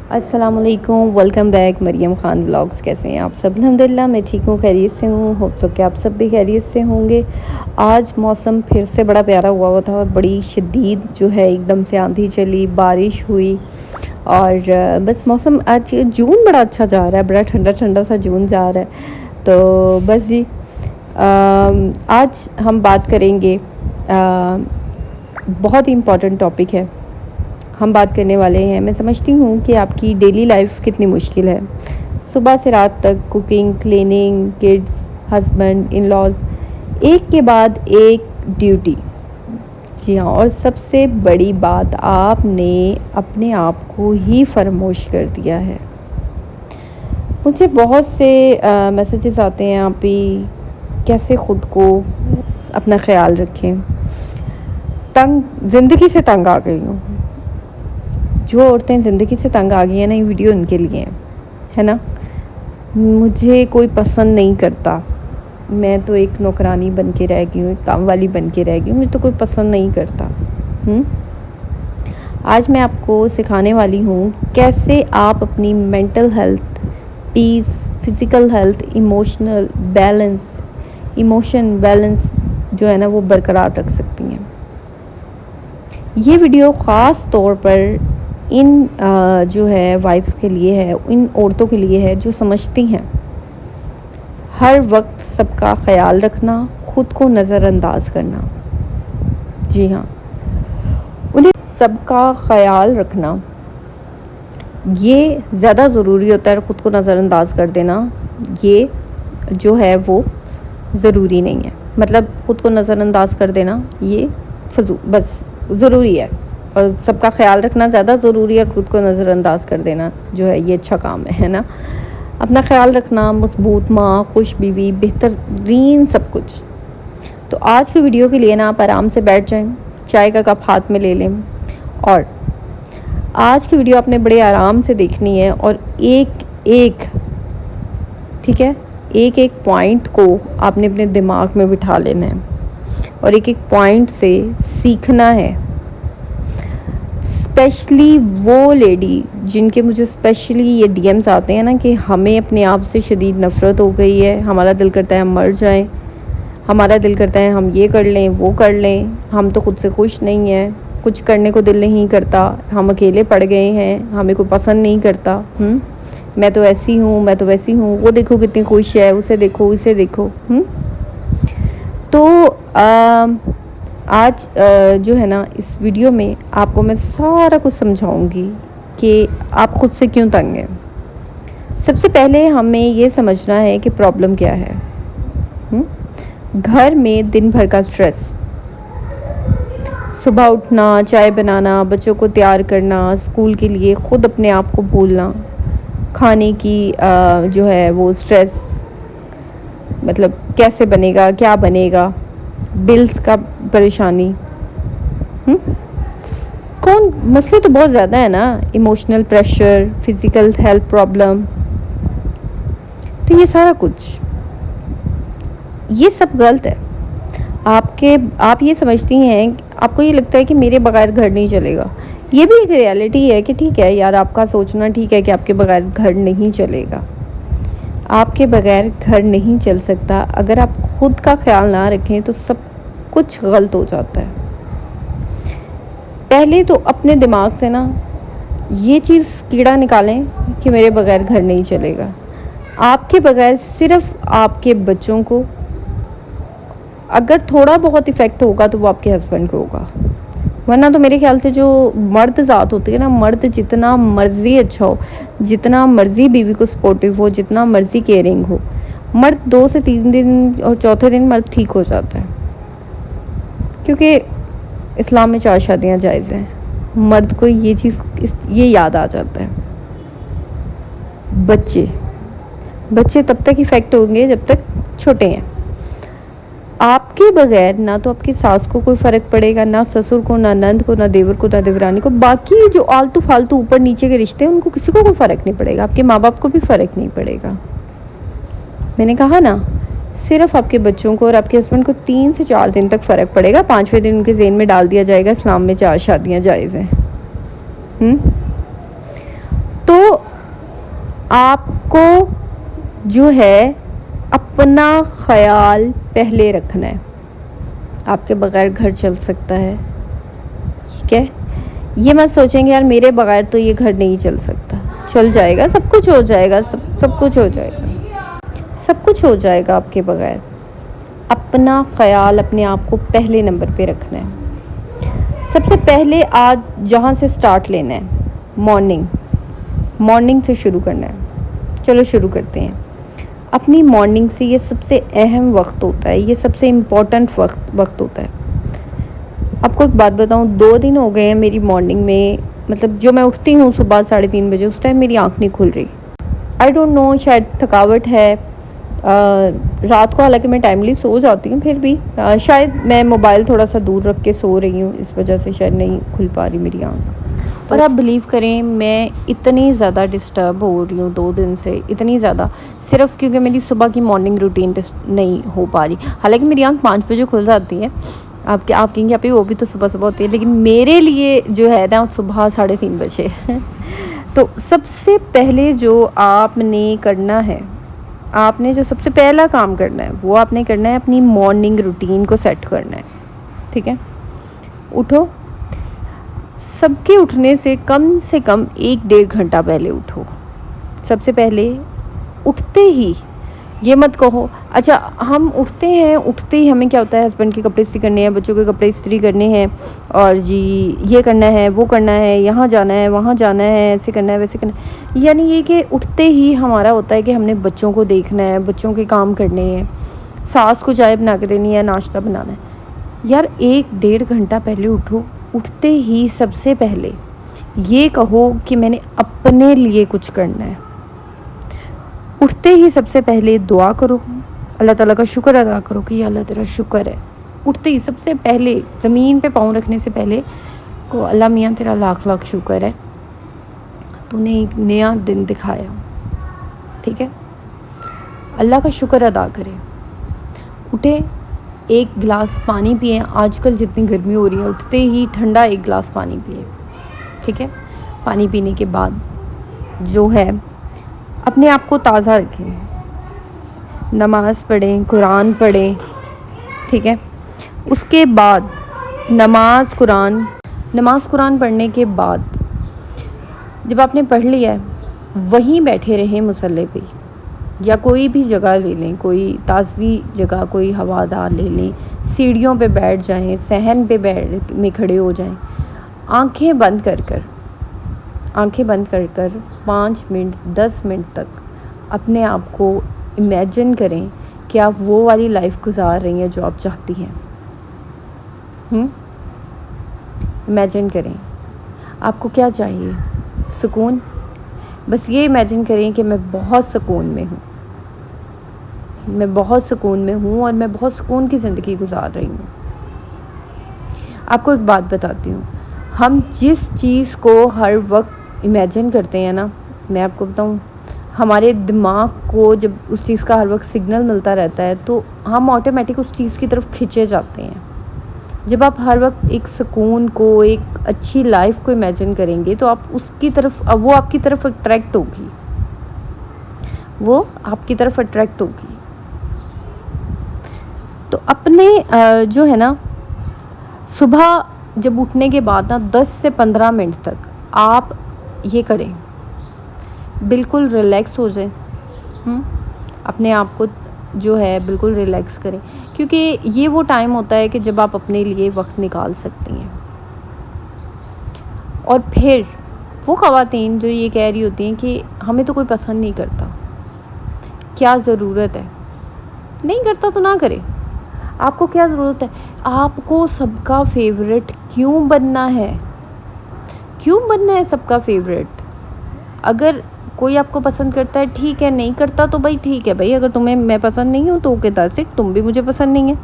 السلام علیکم، welcome back مریم Khan vlogs. کیسے ہیں آپ سب؟ الحمدللہ میں ٹھیک ہوں، خیریت سے ہوں۔ ہوپ سو کہ آپ سب بھی خیریت سے ہوں گے۔ آج موسم پھر سے بڑا پیارا ہوا تھا اور بڑی شدید جو ہے ایک دم سے آندھی چلی، بارش ہوئی اور بس موسم آج جون بڑا اچھا جا رہا ہے، بڑا ٹھنڈا ٹھنڈا سا جون جا رہا ہے۔ تو بس جی آج ہم بات کریں گے، بہت ہی امپورٹنٹ ٹاپک ہے ہم بات کرنے والے ہیں۔ میں سمجھتی ہوں کہ آپ کی ڈیلی لائف کتنی مشکل ہے، صبح سے رات تک کوکنگ، کلیننگ، کڈز، ہسبینڈ، ان لاز، ایک کے بعد ایک ڈیوٹی۔ جی ہاں، اور سب سے بڑی بات، آپ نے اپنے آپ کو ہی فراموش کر دیا ہے۔ مجھے بہت سے میسیجز آتے ہیں، آپ بھی کیسے خود کو اپنا خیال رکھیں۔ زندگی سے تنگ آ گئی ہوں۔ جو عورتیں زندگی سے تنگ آ گئی ہیں نا، یہ ویڈیو ان کے لیے ہے نا۔ مجھے کوئی پسند نہیں کرتا، میں تو ایک نوکرانی بن کے رہ گئی ہوں، ایک کام والی بن کے رہ گئی ہوں، مجھے تو کوئی پسند نہیں کرتا۔ آج میں آپ کو سکھانے والی ہوں کیسے آپ اپنی مینٹل ہیلتھ، پیس، فزیکل ہیلتھ، ایموشن بیلنس جو ہے نا وہ برقرار رکھ سکتی ہیں۔ یہ ویڈیو خاص طور پر ان جو ہے وائفس کے لیے ہے، ان عورتوں کے لیے ہے جو سمجھتی ہیں ہر وقت سب کا خیال رکھنا، خود کو نظر انداز کرنا۔ جی ہاں، انہیں سب کا خیال رکھنا یہ زیادہ ضروری ہوتا ہے، خود کو نظر انداز کر دینا یہ جو ہے وہ ضروری نہیں ہے۔ مطلب خود کو نظر انداز کر دینا یہ بس ضروری ہے، اور سب کا خیال رکھنا زیادہ ضروری ہے، اور خود کو نظر انداز کر دینا جو ہے یہ اچھا کام ہے نا۔ اپنا خیال رکھنا، مضبوط ماں، خوش بیوی، بہترین سب کچھ۔ تو آج کی ویڈیو کے لیے نا آپ آرام سے بیٹھ جائیں، چائے کا کپ ہاتھ میں لے لیں، اور آج کی ویڈیو آپ نے بڑے آرام سے دیکھنی ہے، اور ایک ٹھیک ہے، ایک پوائنٹ کو آپ نے اپنے دماغ میں بٹھا لینا ہے، اور ایک پوائنٹ سے سیکھنا ہے۔ اسپیشلی وہ لیڈی جن کے مجھے اسپیشلی یہ ڈی ایمز آتے ہیں نا کہ ہمیں اپنے آپ سے شدید نفرت ہو گئی ہے، ہمارا دل کرتا ہے ہم مر جائیں، ہمارا دل کرتا ہے ہم یہ کر لیں وہ کر لیں، ہم تو خود سے خوش نہیں ہیں، کچھ کرنے کو دل نہیں کرتا، ہم اکیلے پڑ گئے ہیں، ہمیں کوئی پسند نہیں کرتا، میں تو ایسی ہوں، میں تو ویسی ہوں، وہ دیکھو کتنی خوش ہے، اسے دیکھو اسے دیکھو۔ تو آج جو ہے نا اس ویڈیو میں آپ کو میں سارا کچھ سمجھاؤں گی کہ آپ خود سے کیوں تنگ ہیں۔ سب سے پہلے ہمیں یہ سمجھنا ہے کہ پرابلم کیا ہے۔ گھر میں دن بھر کا سٹریس، صبح اٹھنا، چائے بنانا، بچوں کو تیار کرنا، اسکول کے لیے خود اپنے آپ کو بھولنا، کھانے کی جو ہے وہ سٹریس، مطلب کیسے بنے گا، کیا بنے گا، بلز کا پریشانی، مسئلے تو بہت زیادہ ہے نا، emotional pressure, physical health problem, تو یہ سارا کچھ یہ سب غلط ہے۔ آپ یہ سمجھتی ہیں، آپ کو یہ لگتا ہے کہ میرے بغیر گھر نہیں چلے گا۔ یہ بھی ایک ریالٹی ہے کہ ٹھیک ہے یار، آپ کا سوچنا ٹھیک ہے کہ آپ کے بغیر گھر نہیں چلے گا، آپ کے بغیر گھر نہیں چل سکتا۔ اگر آپ خود کا خیال نہ رکھیں تو سب کچھ غلط ہو جاتا ہے۔ پہلے تو اپنے دماغ سے نا یہ چیز کیڑا نکالیں کہ میرے بغیر گھر نہیں چلے گا۔ آپ کے بغیر صرف آپ کے بچوں کو اگر تھوڑا بہت ایفیکٹ ہوگا تو وہ آپ کے ہسبینڈ کو ہوگا، ورنہ تو میرے خیال سے جو مرد ذات ہوتی ہے نا، مرد جتنا مرضی اچھا ہو، جتنا مرضی بیوی کو سپورٹیو ہو، جتنا مرضی کیئرنگ ہو، مرد 2 سے 3 دن اور چوتھے دن مرد ٹھیک ہو جاتا ہے، کیونکہ اسلام میں 4 شادیاں جائز ہیں۔ مرد کو یہ چیز یہ یاد آ جاتا ہے۔ بچے تب تک ایفیکٹ ہوں گے جب تک چھوٹے ہیں۔ آپ کے بغیر نہ تو آپ کی ساس کو کوئی فرق پڑے گا، نہ سسر کو، نہ نند کو، نہ دیور کو، نہ دیورانی کو، باقی جو آلتو فالتو اوپر نیچے کے رشتے ہیں ان کو کسی کو کوئی فرق نہیں پڑے گا، آپ کے ماں باپ کو بھی فرق نہیں پڑے گا۔ میں نے کہا نا، صرف آپ کے بچوں کو اور آپ کے ہسبینڈ کو 3 سے 4 دن تک فرق پڑے گا، 5ویں دن ان کے ذہن میں ڈال دیا جائے گا اسلام میں 4 شادیاں جائز ہیں۔ تو آپ کو جو ہے اپنا خیال پہلے رکھنا ہے. آپ کے بغیر گھر چل سکتا ہے, ٹھیک ہے؟ یہ مت سوچیں گے یار میرے بغیر تو یہ گھر نہیں چل سکتا. چل جائے گا, سب کچھ ہو جائے گا, سب کچھ ہو جائے گا, سب کچھ ہو جائے گا آپ کے بغیر. اپنا خیال اپنے آپ کو پہلے نمبر پہ رکھنا ہے. سب سے پہلے آج جہاں سے سٹارٹ لینا ہے, مارننگ سے شروع کرنا ہے. چلو شروع کرتے ہیں. اپنی مارننگ سے, یہ سب سے اہم وقت ہوتا ہے, یہ سب سے امپورٹنٹ وقت ہوتا ہے. آپ کو ایک بات بتاؤں, 2 دن ہو گئے ہیں میری مارننگ میں, مطلب جو میں اٹھتی ہوں صبح 3:30 بجے, اس ٹائم میری آنکھ نہیں کھل رہی. آئی ڈونٹ نو, شاید تھکاوٹ ہے. رات کو حالانکہ میں ٹائملی سو جاتی ہوں, پھر بھی شاید میں موبائل تھوڑا سا دور رکھ کے سو رہی ہوں, اس وجہ سے شاید نہیں کھل پا رہی میری آنکھ. اور آپ بلیو کریں, میں اتنی زیادہ ڈسٹرب ہو رہی ہوں 2 دن سے, اتنی زیادہ, صرف کیونکہ میری صبح کی مارننگ روٹین نہیں ہو پا رہی. حالانکہ میری آنکھ 5 بجے کھل جاتی ہے. آپ کہیں گے آپ وہ بھی تو صبح ہوتی ہے, لیکن میرے لیے جو ہے نا صبح 3:30 بجے. تو سب سے پہلے جو آپ نے کرنا ہے, آپ نے جو سب سے پہلا کام کرنا ہے, وہ آپ نے کرنا ہے اپنی مارننگ روٹین کو سیٹ کرنا ہے. ٹھیک ہے؟ اٹھو, سب کے اٹھنے سے کم 1-1.5 گھنٹہ پہلے اٹھو. سب سے پہلے اٹھتے ہی یہ مت کہو اچھا ہم اٹھتے ہی ہمیں کیا ہوتا ہے, ہسبینڈ کے کپڑے استری کرنے ہیں, بچوں کے کپڑے استری کرنے ہیں, اور جی یہ کرنا ہے, وہ کرنا ہے, یہاں جانا ہے, وہاں جانا ہے, ایسے کرنا ہے, ویسے کرنا ہے. یعنی یہ کہ اٹھتے ہی ہمارا ہوتا ہے کہ ہم نے بچوں کو دیکھنا ہے, بچوں کے کام کرنے ہیں, ساس کو چائے بنا کے دینی ہے, ناشتہ بنانا ہے. یار 1-1.5 گھنٹہ پہلے اٹھو. اٹھتے ہی سب سے پہلے یہ کہو کہ میں نے اپنے لیے کچھ کرنا ہے. اٹھتے ہی سب سے پہلے دعا کرو, اللہ تعالیٰ کا شکر ادا کرو کہ یا اللہ تیرا شکر ہے. اٹھتے ہی سب سے پہلے زمین پہ پاؤں رکھنے سے پہلے کو اللہ میاں تیرا لاکھ شکر ہے, تو نے ایک نیا دن دکھایا. ٹھیک ہے؟ اللہ کا شکر ادا کرے. اٹھے, 1 گلاس پانی پئیں. آج کل جتنی گرمی ہو رہی ہے, اٹھتے ہی ٹھنڈا 1 گلاس پانی پئیں. ٹھیک ہے؟ پانی پینے کے بعد جو ہے اپنے آپ کو تازہ رکھیں, نماز پڑھیں, قرآن پڑھیں. ٹھیک ہے؟ اس کے بعد نماز قرآن پڑھنے کے بعد جب آپ نے پڑھ لیا ہے, وہیں بیٹھے رہیں مصلی پہ, یا کوئی بھی جگہ لے لیں, کوئی تازی جگہ, کوئی ہوادار لے لیں, سیڑھیوں پہ بیٹھ جائیں, صحن پہ میں کھڑے ہو جائیں. آنکھیں بند کر کر 5 منٹ 10 منٹ تک اپنے آپ کو امیجن کریں کہ آپ وہ والی لائف گزار رہی ہیں جو آپ چاہتی ہیں. امیجن کریں آپ کو کیا چاہیے. سکون. بس یہ امیجن کریں کہ میں بہت سکون میں ہوں, اور میں بہت سکون کی زندگی گزار رہی ہوں. آپ کو ایک بات بتاتی ہوں, ہم جس چیز کو ہر وقت امیجن کرتے ہیں نا, میں آپ کو بتاؤں, ہمارے دماغ کو جب اس چیز کا ہر وقت سگنل ملتا رہتا ہے تو ہم آٹومیٹک اس چیز کی طرف کھنچے جاتے ہیں. جب آپ ہر وقت ایک سکون کو, ایک اچھی لائف کو امیجن کریں گے تو آپ اس کی طرف, وہ آپ کی طرف اٹریکٹ ہوگی. تو اپنے جو ہے نا صبح جب اٹھنے کے بعد نا 10 سے 15 منٹ تک آپ یہ کریں, بالکل ریلیکس ہو جائیں. اپنے آپ کو جو ہے بالکل ریلیکس کریں, کیونکہ یہ وہ ٹائم ہوتا ہے کہ جب آپ اپنے لیے وقت نکال سکتی ہیں. اور پھر وہ خواتین جو یہ کہہ رہی ہوتی ہیں کہ ہمیں تو کوئی پسند نہیں کرتا, کیا ضرورت ہے, نہیں کرتا تو نہ کرے. آپ کو کیا ضرورت ہے, آپ کو سب کا فیوریٹ کیوں بننا ہے سب کا فیوریٹ. اگر کوئی آپ کو پسند کرتا ہے ٹھیک ہے, نہیں کرتا تو بھائی ٹھیک ہے بھائی, اگر تمہیں میں پسند نہیں ہوں تو اوکے دیٹس اٹ, تم بھی مجھے پسند نہیں ہے.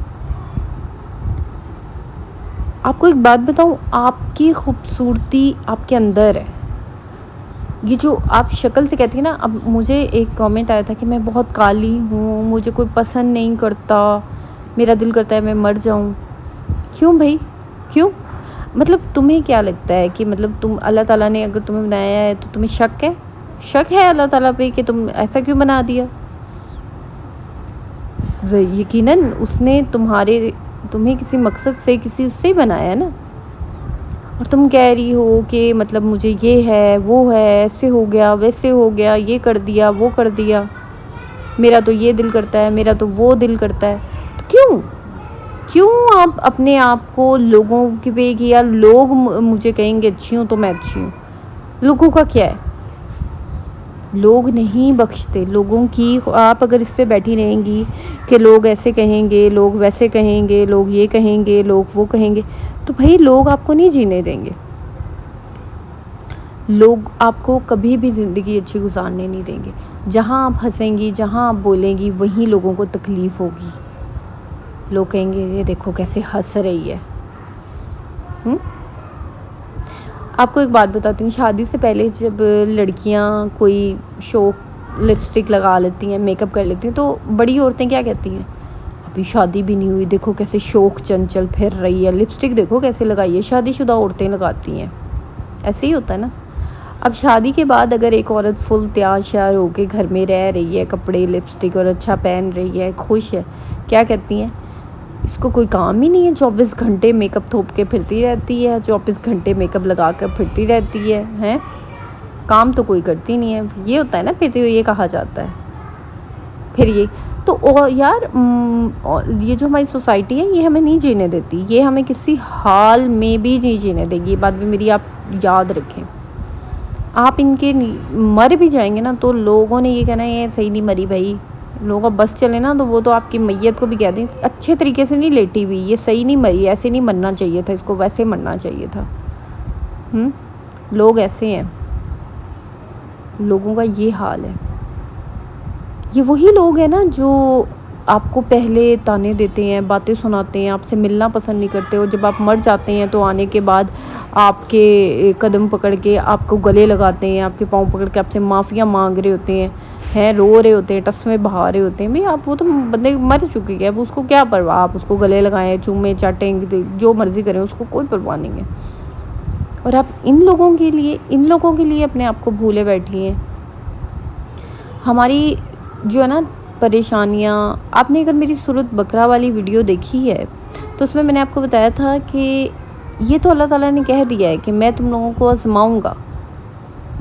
آپ کو ایک بات بتاؤں, آپ کی خوبصورتی آپ کے اندر ہے. یہ جو آپ شکل سے کہتی ہیں نا, اب مجھے ایک کامنٹ آیا تھا کہ میں بہت کالی ہوں, مجھے کوئی پسند نہیں کرتا, میرا دل کرتا ہے میں مر جاؤں. کیوں بھائی, کیوں؟ مطلب تمہیں کیا لگتا ہے کہ مطلب اللہ تعالیٰ نے اگر تمہیں بنایا ہے تو تمہیں شک ہے اللہ تعالیٰ پہ کہ تم ایسا کیوں بنا دیا. یقیناً اس نے تمہیں کسی مقصد سے اس سے ہی بنایا نا. اور تم کہہ رہی ہو کہ مطلب مجھے یہ ہے وہ ہے, ایسے ہو گیا ویسے ہو گیا, یہ کر دیا وہ کر دیا, میرا تو یہ دل کرتا ہے, میرا تو وہ دل کرتا ہے. تو کیوں آپ اپنے آپ کو لوگوں کے پہ کیا, لوگ مجھے کہیں گے اچھی ہوں تو میں اچھی ہوں. لوگوں کا کیا ہے, لوگ نہیں بخشتے لوگوں کی. آپ اگر اس پہ بیٹھی رہیں گی کہ لوگ ایسے کہیں گے, لوگ ویسے کہیں گے, لوگ یہ کہیں گے, لوگ وہ کہیں گے, تو بھائی لوگ آپ کو نہیں جینے دیں گے. لوگ آپ کو کبھی بھی زندگی اچھی گزارنے نہیں دیں گے. جہاں آپ ہنسیں گی, جہاں آپ بولیں گی, وہیں لوگوں کو تکلیف ہوگی. لوگ کہیں گے یہ دیکھو کیسے ہنس رہی ہے. آپ کو ایک بات بتاتی ہوں, شادی سے پہلے جب لڑکیاں کوئی شوق لپسٹک لگا لیتی ہیں, میک اپ کر لیتی ہیں, تو بڑی عورتیں کیا کہتی ہیں, ابھی شادی بھی نہیں ہوئی, دیکھو کیسے شوق چنچل پھر رہی ہے, لپسٹک دیکھو کیسے لگائی ہے, شادی شدہ عورتیں لگاتی ہیں. ایسے ہی ہوتا ہے نا. اب شادی کے بعد اگر ایک عورت فل تیار شیار ہو کے گھر میں رہ رہی ہے, کپڑے لپسٹک اور اچھا پہن رہی ہے, خوش ہے, کیا کہتی ہیں, اس کو کوئی کام ہی نہیں ہے, 24 گھنٹے میک اپ تھوپ کے پھرتی رہتی ہے, 24 گھنٹے میک اپ لگا کر پھرتی رہتی ہے, کام تو کوئی کرتی نہیں ہے. یہ ہوتا ہے نا, پھر یہ کہا جاتا ہے. پھر یہ تو اور یار یہ جو ہماری سوسائٹی ہے یہ ہمیں نہیں جینے دیتی, یہ ہمیں کسی حال میں بھی نہیں جینے دے گی. یہ بات بھی میری آپ یاد رکھیں. آپ ان کے مر بھی جائیں گے نا تو لوگوں نے یہ کہنا ہے یہ صحیح نہیں مری بھائی. لوگوں کا بس چلے نا تو وہ تو آپ کی میت کو بھی کہہ دیں اچھے طریقے سے نہیں لیٹی ہوئی, یہ صحیح نہیں مری, ایسے نہیں مرنا چاہیے تھا, اس کو ویسے مرنا چاہیے تھا. لوگ ایسے ہیں, لوگوں کا یہ حال ہے. یہ وہی لوگ ہیں نا جو آپ کو پہلے تانے دیتے ہیں, باتیں سناتے ہیں, آپ سے ملنا پسند نہیں کرتے, اور جب آپ مر جاتے ہیں تو آنے کے بعد آپ کے قدم پکڑ کے آپ کو گلے لگاتے ہیں, آپ کے پاؤں پکڑ کے آپ سے معافیاں مانگ رہے ہوتے ہیں, رو رہے ہوتے ہیں, ٹسمے بہا رہے ہوتے ہیں. بھائی آپ وہ تو بندے مر چکے ہیں, اب اس کو کیا پرواہ, آپ اس کو گلے لگائیں, چومیں چاٹیں, جو مرضی کریں, اس کو کوئی پرواہ نہیں ہے. اور آپ ان لوگوں کے لیے اپنے آپ کو بھولے بیٹھی ہیں. ہماری جو ہے نا پریشانیاں, آپ نے اگر میری سورۃ بقرہ والی ویڈیو دیکھی ہے تو اس میں نے آپ کو بتایا تھا کہ یہ تو اللہ تعالیٰ نے کہہ دیا ہے کہ میں تم لوگوں کو آزماؤں گا,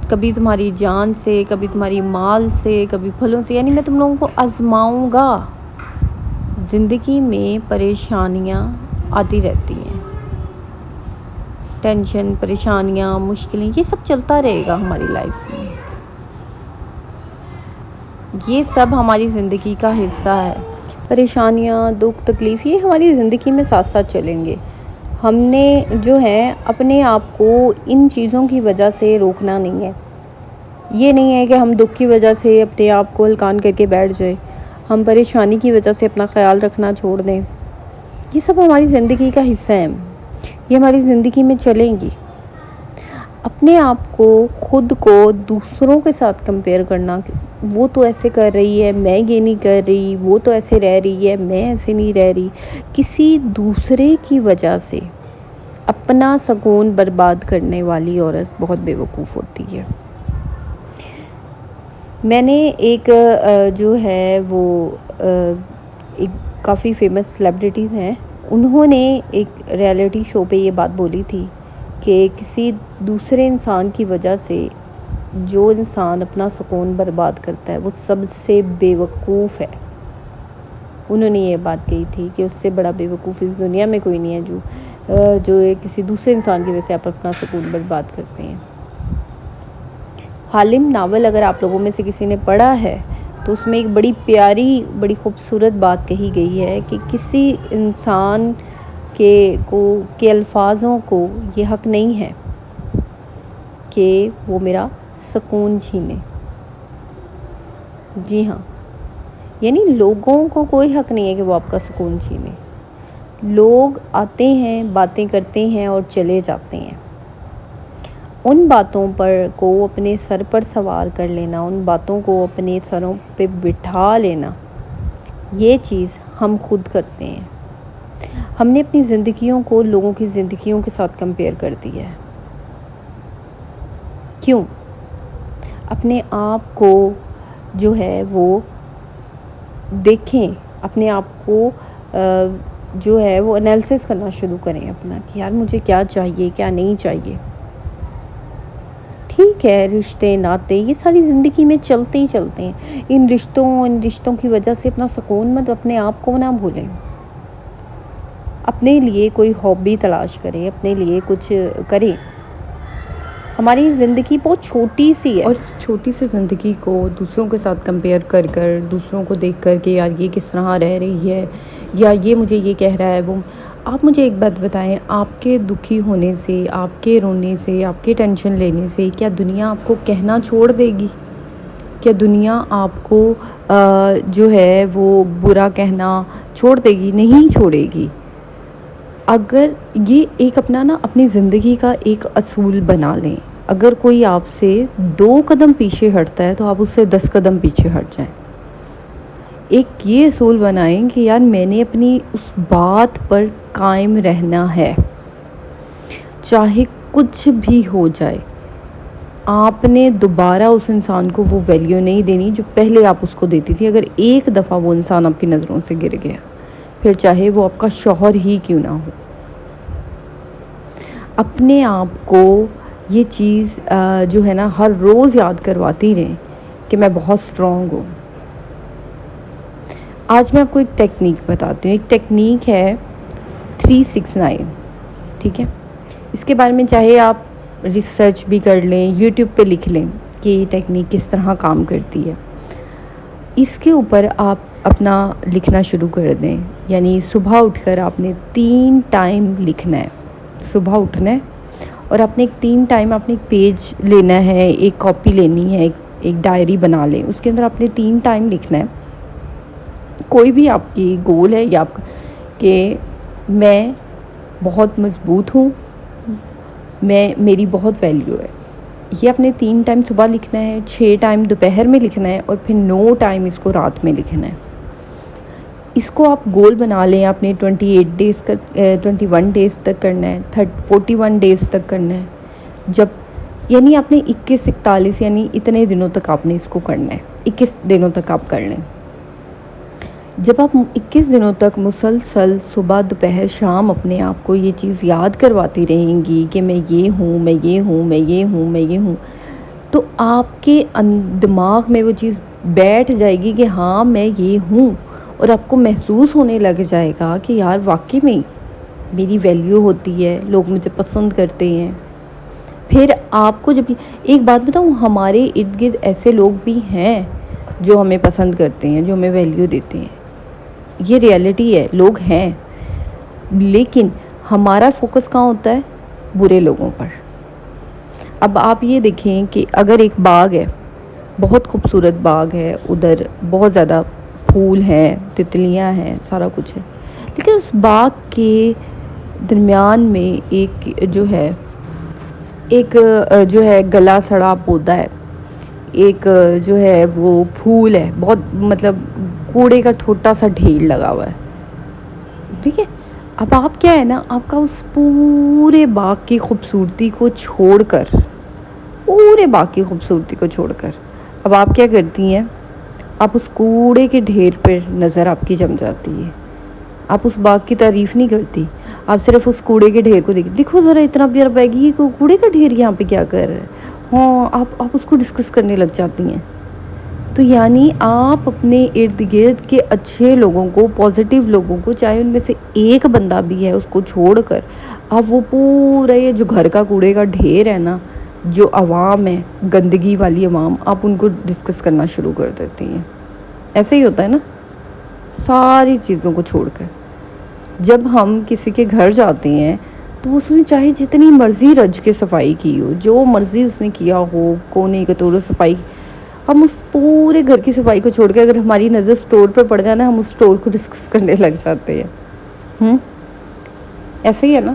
کبھی تمہاری جان سے, کبھی تمہاری مال سے, کبھی پھلوں سے, یعنی میں تم لوگوں کو آزماؤں گا. زندگی میں پریشانیاں آتی رہتی ہیں, ٹینشن, پریشانیاں, مشکلیں, یہ سب چلتا رہے گا ہماری لائف میں. یہ سب ہماری زندگی کا حصہ ہے. پریشانیاں, دکھ, تکلیف, یہ ہماری زندگی میں ساتھ ساتھ چلیں گے. ہم نے جو ہے اپنے آپ کو ان چیزوں کی وجہ سے روکنا نہیں ہے. یہ نہیں ہے کہ ہم دکھ کی وجہ سے اپنے آپ کو ہلکان کر کے بیٹھ جائیں, ہم پریشانی کی وجہ سے اپنا خیال رکھنا چھوڑ دیں. یہ سب ہماری زندگی کا حصہ ہے, یہ ہماری زندگی میں چلیں گی. اپنے آپ کو, خود کو دوسروں کے ساتھ کمپیئر کرنا, وہ تو ایسے کر رہی ہے, میں یہ نہیں کر رہی, وہ تو ایسے رہ رہی ہے, میں ایسے نہیں رہ رہی, کسی دوسرے کی وجہ سے اپنا سکون برباد کرنے والی عورت بہت بے وقوف ہوتی ہے. میں نے ایک جو ہے وہ ایک کافی فیمس سیلیبریٹیز ہیں, انہوں نے ایک ریئلٹی شو پہ یہ بات بولی تھی کہ کسی دوسرے انسان کی وجہ سے جو انسان اپنا سکون برباد کرتا ہے وہ سب سے بے وقوف ہے. انہوں نے یہ بات کہی تھی کہ اس سے بڑا بے وقوف اس دنیا میں کوئی نہیں ہے جو کسی دوسرے انسان کی وجہ سے آپ اپنا سکون برباد کرتے ہیں. حالم ناول اگر آپ لوگوں میں سے کسی نے پڑھا ہے تو اس میں ایک بڑی پیاری, بڑی خوبصورت بات کہی گئی ہے کہ کسی انسان کے الفاظوں کو یہ حق نہیں ہے کہ وہ میرا سکون چھینے. جی ہاں, یعنی لوگوں کو کوئی حق نہیں ہے کہ وہ آپ کا سکون چھینے. لوگ آتے ہیں, باتیں کرتے ہیں اور چلے جاتے ہیں. ان باتوں کو اپنے سر پر سوار کر لینا, ان باتوں کو اپنے سروں پہ بٹھا لینا, یہ چیز ہم خود کرتے ہیں. ہم نے اپنی زندگیوں کو لوگوں کی زندگیوں کے ساتھ کمپیئر کر دیا ہے. کیوں؟ اپنے آپ کو جو ہے وہ دیکھیں، اپنے آپ کو جو ہے وہ انالیسس کرنا شروع کریں اپنا کہ یار مجھے کیا چاہیے کیا نہیں چاہیے. ٹھیک ہے رشتے ناتے یہ ساری زندگی میں چلتے ہی چلتے ہیں، ان رشتوں کی وجہ سے اپنا سکون مت اپنے آپ کو نہ بھولیں. اپنے لیے کوئی ہابی تلاش کریں، اپنے لیے کچھ کریں. ہماری زندگی بہت چھوٹی سی ہے، اور اس چھوٹی سی زندگی کو دوسروں کے ساتھ کمپیئر کر کر، دوسروں کو دیکھ کر کہ یار یہ کس طرح رہ رہی ہے یا یہ مجھے یہ کہہ رہا ہے وہ. آپ مجھے ایک بات بتائیں، آپ کے دکھی ہونے سے، آپ کے رونے سے، آپ کے ٹینشن لینے سے کیا دنیا آپ کو کہنا چھوڑ دے گی؟ کیا دنیا آپ کو جو ہے وہ برا کہنا چھوڑ دے گی؟ نہیں چھوڑے گی. اگر یہ ایک اپنا نا اپنی زندگی کا ایک اصول بنا لیں، اگر کوئی آپ سے 2 قدم پیچھے ہٹتا ہے تو آپ اس سے 10 قدم پیچھے ہٹ جائیں. ایک یہ اصول بنائیں کہ یار میں نے اپنی اس بات پر قائم رہنا ہے، چاہے کچھ بھی ہو جائے. آپ نے دوبارہ اس انسان کو وہ ویلیو نہیں دینی جو پہلے آپ اس کو دیتی تھی. اگر ایک دفعہ وہ انسان آپ کی نظروں سے گر گیا، پھر چاہے وہ آپ کا شوہر ہی کیوں نہ ہو. اپنے آپ کو یہ چیز جو ہے نا ہر روز یاد کرواتی رہیں کہ میں بہت اسٹرانگ ہوں. آج میں آپ کو ایک ٹیکنیک بتاتی ہوں. ایک ٹیکنیک ہے 369. ٹھیک ہے، اس کے بارے میں چاہے آپ ریسرچ بھی کر لیں، یوٹیوب پہ لکھ لیں کہ یہ ٹیکنیک کس طرح کام کرتی ہے. اس کے اوپر آپ اپنا لکھنا شروع کر دیں. یعنی صبح اٹھ کر آپ نے 3 ٹائم لکھنا ہے. صبح اٹھنا ہے اور آپ نے 3 ٹائم آپ نے ایک پیج لینا ہے، ایک کاپی لینی ہے، ایک ڈائری بنا لیں. اس کے اندر آپ نے 3 ٹائم لکھنا ہے کوئی بھی آپ کی گول ہے یا آپ کہ میں بہت مضبوط ہوں، میری بہت ویلیو ہے. یہ اپنے 3 ٹائم صبح لکھنا ہے، 6 ٹائم دوپہر میں لکھنا ہے اور پھر 9 ٹائم اس کو رات میں لکھنا ہے. اس کو آپ گول بنا لیں. آپ نے 28 ڈیز کا 21 ڈیز تک کرنا ہے، 41 ڈیز تک کرنا ہے. جب یعنی آپ نے 21 41 یعنی اتنے دنوں تک آپ نے اس کو کرنا ہے. 21 دنوں تک آپ کر لیں. جب آپ 21 دنوں تک مسلسل صبح دوپہر شام اپنے آپ کو یہ چیز یاد کرواتی رہیں گی کہ میں یہ ہوں، میں یہ ہوں، میں یہ ہوں، میں یہ ہوں، تو آپ کے دماغ میں وہ چیز بیٹھ جائے گی کہ ہاں میں یہ ہوں. اور آپ کو محسوس ہونے لگ جائے گا کہ یار واقعی میں میری ویلیو ہوتی ہے، لوگ مجھے پسند کرتے ہیں. پھر آپ کو جب ایک بات بتاؤں، ہمارے ارد گرد ایسے لوگ بھی ہیں جو ہمیں پسند کرتے ہیں، جو ہمیں ویلیو دیتے ہیں. یہ ریئلٹی ہے، لوگ ہیں. لیکن ہمارا فوکس کہاں ہوتا ہے؟ برے لوگوں پر. اب آپ یہ دیکھیں کہ اگر ایک باغ ہے، بہت خوبصورت باغ ہے، ادھر بہت زیادہ پھول ہیں، تتلیاں ہیں، سارا کچھ ہے، لیکن اس باغ کے درمیان میں ایک جو ہے گلا سڑا پودا ہے، ایک جو ہے وہ پھول ہے، بہت مطلب کوڑے کا چھوٹا سا ڈھیر لگا ہوا ہے. ٹھیک ہے، اب آپ کیا ہے نا، آپ کا اس پورے باغ کی خوبصورتی کو چھوڑ کر، اب آپ کیا کرتی ہیں؟ آپ اس کوڑے کے ڈھیر پر نظر آپ کی جم جاتی ہے. آپ اس باغ کی تعریف نہیں کرتی، آپ صرف اس کوڑے کے ڈھیر کو دیکھو ذرا اتنا پیارا بیگ، یہ کوڑے کا ڈھیر یہاں پہ کیا کر رہا ہے. ہاں آپ اس کو ڈسکس کرنے لگ جاتی ہیں. تو یعنی آپ اپنے ارد گرد کے اچھے لوگوں کو، پازیٹیو لوگوں کو، چاہے ان میں سے ایک بندہ بھی ہے، اس کو چھوڑ کر آپ وہ پورا یہ جو گھر کا کوڑے کا ڈھیر ہے نا، جو عوام ہے، گندگی والی عوام، آپ ان کو ڈسکس کرنا شروع کر دیتی ہیں. ایسے ہی ہوتا ہے نا ساری چیزوں کو چھوڑ کر. جب ہم کسی کے گھر جاتے ہیں تو اس نے چاہے جتنی مرضی رج کے صفائی کی ہو، جو مرضی اس نے کیا ہو، کونے کٹورے صفائی، ہم اس پورے گھر کی صفائی کو چھوڑ کے اگر ہماری نظر سٹور پہ پڑ جانا، ہم اس سٹور کو ڈسکس کرنے لگ جاتے ہیں. ایسے ہی ہے نا.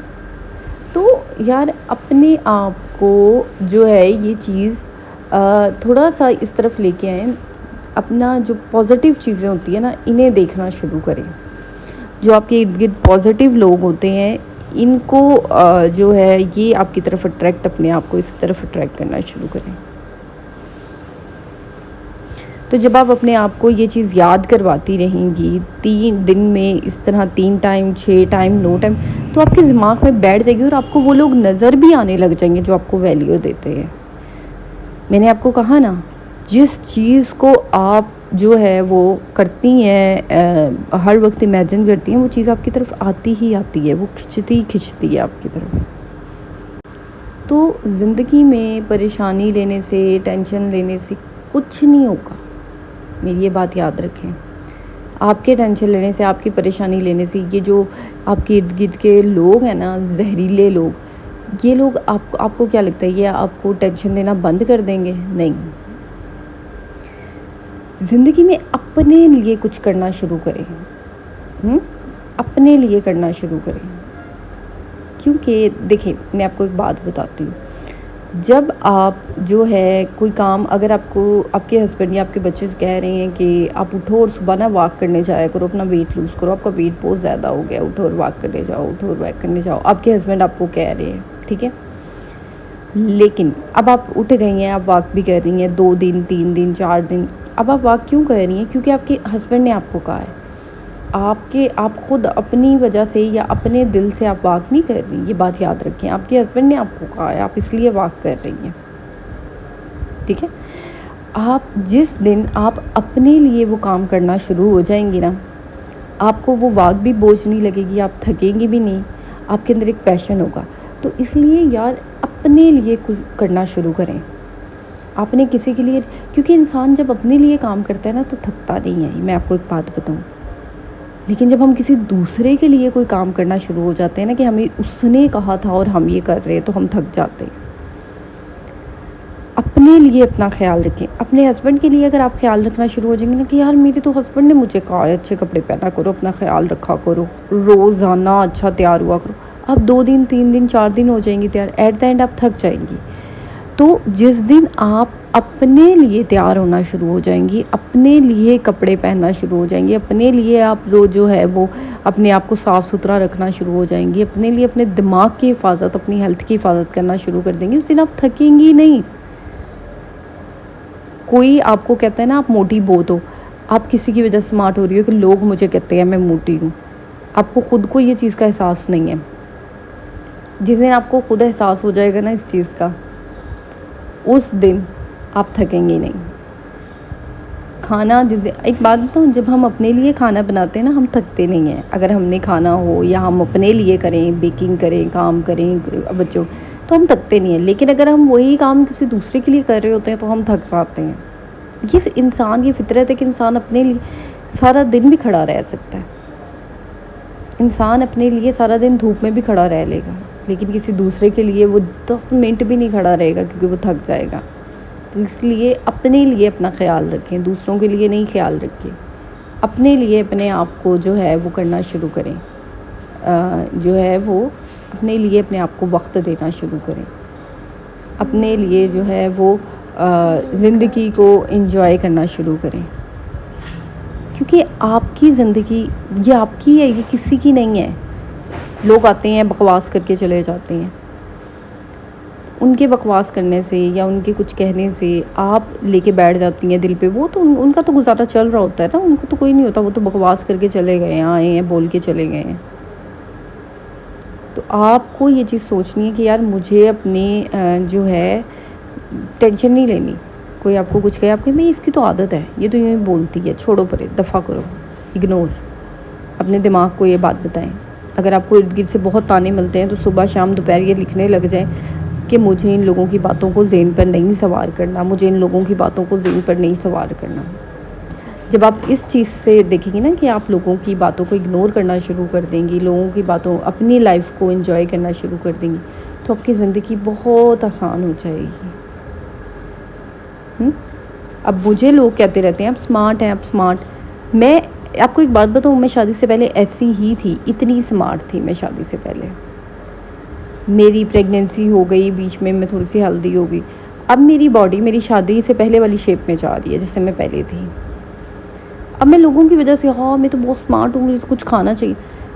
تو یار اپنے آپ کو جو ہے یہ چیز تھوڑا سا اس طرف لے کے آئیں. اپنا جو پازیٹیو چیزیں ہوتی ہیں نا، انہیں دیکھنا شروع کریں. جو آپ کے ارد گرد پازیٹیو لوگ ہوتے ہیں، ان کو جو ہے یہ آپ کی طرف اٹریکٹ، اپنے آپ کو اس طرف اٹریکٹ کرنا شروع کریں. تو جب آپ اپنے آپ کو یہ چیز یاد کرواتی رہیں گی 3 دن میں اس طرح 3 ٹائم 6 ٹائم 9 ٹائم، تو آپ کے دماغ میں بیٹھ جائے گی اور آپ کو وہ لوگ نظر بھی آنے لگ جائیں گے جو آپ کو ویلیو دیتے ہیں. میں نے آپ کو کہا نا، جس چیز کو آپ جو ہے وہ کرتی ہیں ہر وقت امیجن کرتی ہیں، وہ چیز آپ کی طرف آتی ہی آتی ہے، وہ کھچتی ہے آپ کی طرف. تو زندگی میں پریشانی لینے سے، ٹینشن لینے سے کچھ نہیں ہوگا. میری یہ بات یاد رکھیں. آپ کے ٹینشن لینے سے، آپ کی پریشانی لینے سے، یہ جو آپ کے ارد گرد کے لوگ ہیں نا، زہریلے لوگ، یہ لوگ آپ کو کیا لگتا ہے یہ آپ کو ٹینشن دینا بند کر دیں گے؟ نہیں. زندگی میں اپنے لیے کچھ کرنا شروع کریں. اپنے لیے کرنا شروع کریں. کیونکہ دیکھیں، میں آپ کو ایک بات بتاتی ہوں. جب آپ جو ہے کوئی کام، اگر آپ کو آپ کے ہسبینڈ یا آپ کے بچے کہہ رہے ہیں کہ آپ اٹھو اور صبح نا واک کرنے جایا کرو، اپنا ویٹ لوز کرو، آپ کا ویٹ بہت زیادہ ہو گیا، اٹھو اور واک کرنے جاؤ، اٹھو اور واک کرنے جاؤ، آپ کے ہسبینڈ آپ کو کہہ رہے ہیں، ٹھیک ہے. لیکن اب آپ اٹھ گئی ہیں، آپ واک بھی کر رہی ہیں 2 دن 3 دن 4 دن. اب آپ واک کیوں کر رہی ہیں؟ کیونکہ آپ کے ہسبینڈ نے آپ کو کہا ہے. آپ خود اپنی وجہ سے یا اپنے دل سے آپ واک نہیں کر رہی. یہ بات یاد رکھیں، آپ کے ہسبینڈ نے آپ کو کہا ہے، آپ اس لیے واک کر رہی ہیں، ٹھیک ہے. آپ جس دن آپ اپنے لیے وہ کام کرنا شروع ہو جائیں گی نا، آپ کو وہ واک بھی بوجھ نہیں لگے گی، آپ تھکیں گی بھی نہیں، آپ کے اندر ایک پیشن ہوگا. تو اس لیے یار اپنے لیے کچھ کرنا شروع کریں. آپ نے کسی کے لیے، کیونکہ انسان جب اپنے لیے کام کرتا ہے نا تو تھکتا نہیں ہے. میں آپ کو ایک بات بتاؤں، لیکن جب ہم کسی دوسرے کے لیے کوئی کام کرنا شروع ہو جاتے ہیں نا، کہ ہمیں اس نے کہا تھا اور ہم یہ کر رہے ہیں، تو ہم تھک جاتے ہیں. اپنے لیے اپنا خیال رکھیں. اپنے ہسبینڈ کے لیے اگر آپ خیال رکھنا شروع ہو جائیں گے نا، کہ یار میرے تو ہسبینڈ نے مجھے کہا ہے اچھے کپڑے پہنا کرو، اپنا خیال رکھا کرو، روزانہ اچھا تیار ہوا کرو. اب 2 دن 3 دن 4 دن ہو جائیں گی تیار، ایٹ دا اینڈ آپ تھک جائیں گی. تو جس دن آپ اپنے لیے تیار ہونا شروع ہو جائیں گی، اپنے لیے کپڑے پہننا شروع ہو جائیں گی، اپنے لیے آپ جو ہے وہ اپنے آپ کو صاف ستھرا رکھنا شروع ہو جائیں گی، اپنے لیے اپنے دماغ کی حفاظت، اپنی ہیلتھ کی حفاظت کرنا شروع کر دیں گے، اس دن آپ تھکیں گی نہیں. کوئی آپ کو کہتا ہے نا آپ موٹی بہت ہو، آپ کسی کی وجہ سے اسمارٹ ہو رہی ہو کہ لوگ مجھے کہتے ہیں میں موٹی ہوں، آپ کو خود کو یہ چیز کا احساس نہیں ہے. جس دن آپ کو خود احساس ہو جائے گا نا اس چیز کا، اس دن آپ تھکیں گے نہیں. کھانا ایک بات بتاؤں، جب ہم اپنے لیے کھانا بناتے ہیں نا، ہم تھکتے نہیں ہیں. اگر ہم نے کھانا ہو یا ہم اپنے لیے کریں، بیکنگ کریں، کام کریں بچوں، تو ہم تھکتے نہیں ہیں. لیکن اگر ہم وہی کام کسی دوسرے کے لیے کر رہے ہوتے ہیں تو ہم تھک جاتے ہیں. یہ انسان کی فطرت ہے کہ انسان اپنے لیے سارا دن بھی کھڑا رہ سکتا ہے. انسان اپنے لیے سارا دن دھوپ میں بھی کھڑا رہ لے گا، لیکن کسی دوسرے کے لیے وہ 10 منٹ بھی نہیں کھڑا رہے گا، کیونکہ وہ تھک جائے گا. تو اس لیے اپنے لیے اپنا خیال رکھیں، دوسروں کے لیے نہیں خیال رکھیں. اپنے لیے اپنے آپ کو جو ہے وہ کرنا شروع کریں، جو ہے وہ اپنے لیے اپنے آپ کو وقت دینا شروع کریں. اپنے لیے جو ہے وہ زندگی کو انجوائے کرنا شروع کریں. کیونکہ آپ کی زندگی یہ آپ کی ہے، یہ کسی کی نہیں ہے. لوگ آتے ہیں بکواس کر کے چلے جاتے ہیں. ان کے بکواس کرنے سے یا ان کے کچھ کہنے سے آپ لے کے بیٹھ جاتی ہیں دل پہ. وہ تو ان کا تو گزارا چل رہا ہوتا ہے نا، ان کو تو کوئی نہیں ہوتا، وہ تو بکواس کر کے چلے گئے ہیں، آئے ہیں بول کے چلے گئے ہیں. تو آپ کو یہ چیز سوچنی ہے کہ یار مجھے اپنی جو ہے ٹینشن نہیں لینی. کوئی آپ کو کچھ کہے، آپ کہ میں اس کی تو عادت ہے، یہ تو یوں ہی بولتی ہے، چھوڑو پرے، دفع کرو، اگنور. اپنے دماغ کو یہ بات بتائیں. اگر آپ کو ارد گرد سے بہت تانے ملتے ہیں تو صبح شام دوپہر یہ لکھنے لگ جائیں کہ مجھے ان لوگوں کی باتوں کو ذہن پر نہیں سوار کرنا، مجھے ان لوگوں کی باتوں کو ذہن پر نہیں سوار کرنا. جب آپ اس چیز سے دیکھیں گے نا کہ آپ لوگوں کی باتوں کو اگنور کرنا شروع کر دیں گی، لوگوں کی باتوں، اپنی لائف کو انجوائے کرنا شروع کر دیں گی، تو آپ کی زندگی بہت آسان ہو جائے گی. اب مجھے لوگ کہتے رہتے ہیں آپ سمارٹ ہیں، آپ سمارٹ. میں آپ کو ایک بات بتاؤں، میں شادی سے پہلے ایسی ہی تھی، اتنی سمارٹ تھی میں شادی سے پہلے. میری پریگننسی ہو گئی بیچ میں تھوڑی سی ہیلدی ہو گئی. اب میری باڈی میری شادی سے پہلے والی شیپ میں جا رہی ہے جس سے میں پہلے تھی. اب میں لوگوں کی وجہ سے میں تو بہت سمارٹ ہوں، مجھے تو کچھ کھانا چاہیے.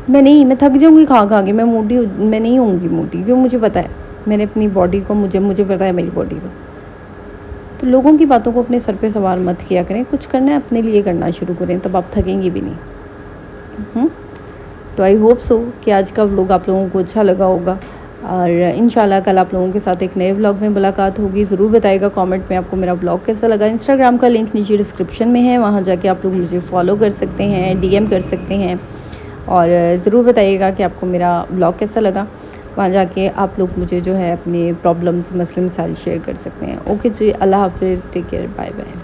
میں تھک جاؤں گی کھا کے، میں میں نہیں ہوں گی موٹی، کیوں؟ مجھے پتا ہے میں نے اپنی باڈی کو، مجھے پتا ہے میری باڈی کو. تو لوگوں کی باتوں کو اپنے سر پہ سوار مت کیا کریں, کچھ کرنا ہے اپنے لیے کرنا شروع کریں, تب آپ تھکیں گے بھی نہیں. تو آئی ہوپ سو کہ آج کا ولاگ آپ لوگوں کو اچھا لگا ہوگا, اور انشاءاللہ کل آپ لوگوں کے ساتھ ایک نئے ولاگ میں ملاقات ہوگی. ضرور بتائیے گا کامنٹ میں آپ کو میرا ولاگ کیسا لگا. انسٹاگرام کا لنک نیچے ڈسکرپشن میں ہے, وہاں جا کے آپ لوگ مجھے فالو کر سکتے ہیں, ڈی ایم کر سکتے ہیں, اور ضرور بتائیے گا کہ آپ کو میرا ولاگ کیسا لگا. وہاں جا کے آپ لوگ مجھے جو ہے اپنے پرابلمس مسئلے مسائل شیئر کر سکتے ہیں. اوکے جی, اللہ حافظ, ٹیک کیئر, بائے بائے.